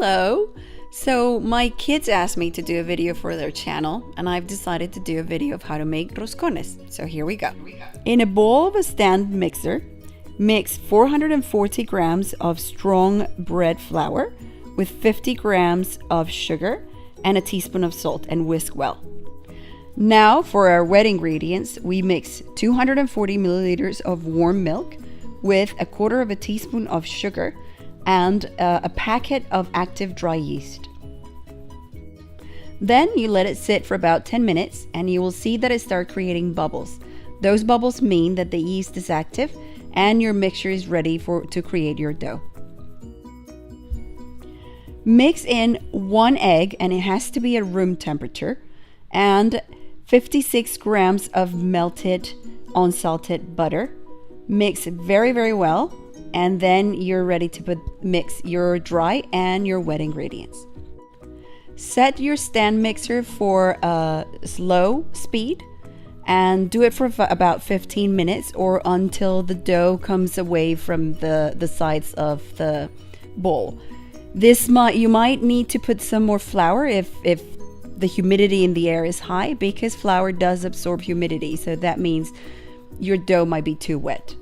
Hello! So my kids asked me to do a video for their channel, and I've decided to do a video of how to make roscones. So here we go. In a bowl of a stand mixer, mix 440 grams of strong bread flour with 50 grams of sugar and a teaspoon of salt and whisk well. Now for our wet ingredients, we mix 240 milliliters of warm milk with a quarter of a teaspoon of sugar and a packet of active dry yeast. Then you let it sit for about 10 minutes and you will see that it starts creating bubbles. Those bubbles mean that the yeast is active and your mixture is ready to create your dough. Mix in 1 egg, and it has to be at room temperature, and 56 grams of melted unsalted butter. Mix it very, very well, and then you're ready to mix your dry and your wet ingredients. Set your stand mixer for a slow speed and do it for about 15 minutes or until the dough comes away from the sides of the bowl. You might need to put some more flour if the humidity in the air is high, because flour does absorb humidity, so that means your dough might be too wet.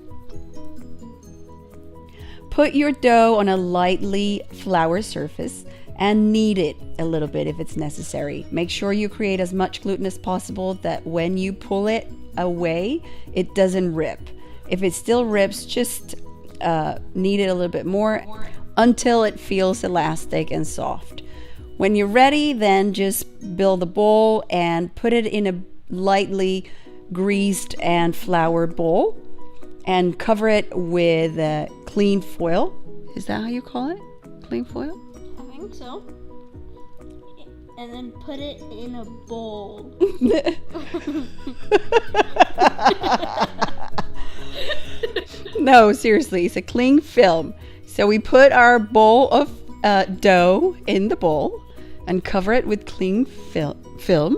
Put your dough on a lightly floured surface and knead it a little bit if it's necessary. Make sure you create as much gluten as possible that when you pull it away, it doesn't rip. If it still rips, just knead it a little bit more until it feels elastic and soft. When you're ready, then just build a bowl and put it in a lightly greased and floured bowl and cover it with clean foil. Is that how you call it? Clean foil? I think so. And then put it in a bowl. No, seriously, it's a cling film. So we put our bowl of dough in the bowl and cover it with cling film,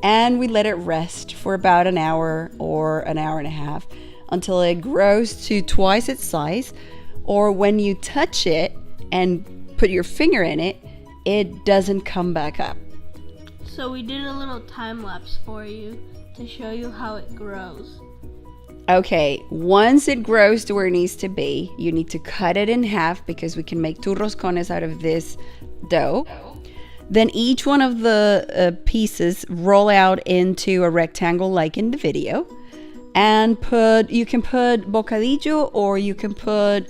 and we let it rest for about an hour or an hour and a half until it grows to twice its size, or when you touch it and put your finger in it, it doesn't come back up. So we did a little time lapse for you to show you how it grows. Okay, once it grows to where it needs to be, you need to cut it in half because we can make 2 roscones out of this dough. Then each one of the pieces roll out into a rectangle like in the video, and you can put bocadillo or you can put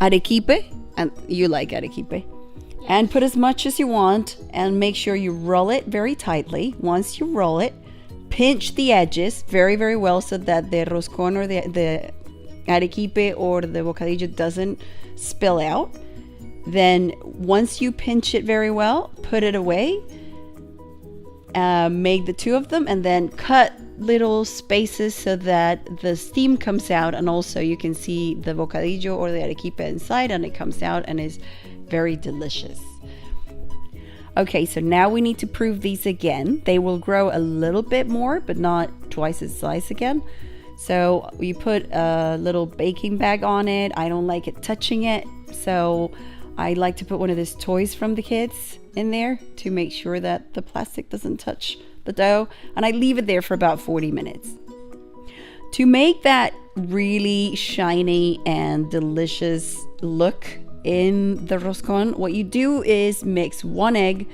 arequipe, and you like arequipe. Yes. And put as much as you want and make sure you roll it very tightly. Once you roll it, pinch the edges very, very well so that the roscón or the arequipe or the bocadillo doesn't spill out. Then once you pinch it very well, put it away. Make the 2 of them and then cut little spaces so that the steam comes out, and also you can see the bocadillo or the arequipe inside, and it comes out and is very delicious. Okay, so now we need to prove these again. They will grow a little bit more, but not twice its size again. So you put a little baking bag on it. I don't like it touching it, so I like to put one of these toys from the kids in there to make sure that the plastic doesn't touch the dough, and I leave it there for about 40 minutes. To make that really shiny and delicious look in the roscón, what you do is mix 1 egg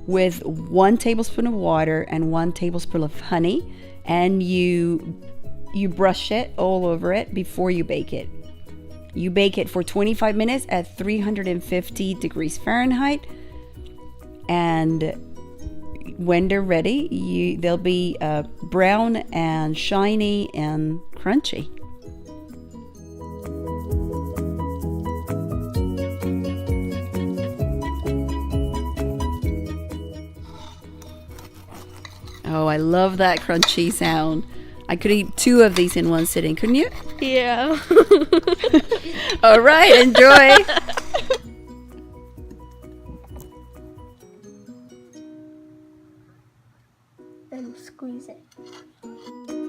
with 1 tablespoon of water and 1 tablespoon of honey, and you brush it all over it before you bake it. You bake it for 25 minutes at 350 degrees Fahrenheit, and when they're ready, they'll be brown and shiny and crunchy. Oh, I love that crunchy sound. I could eat 2 of these in one sitting, couldn't you? Yeah. All right, enjoy. And squeeze it.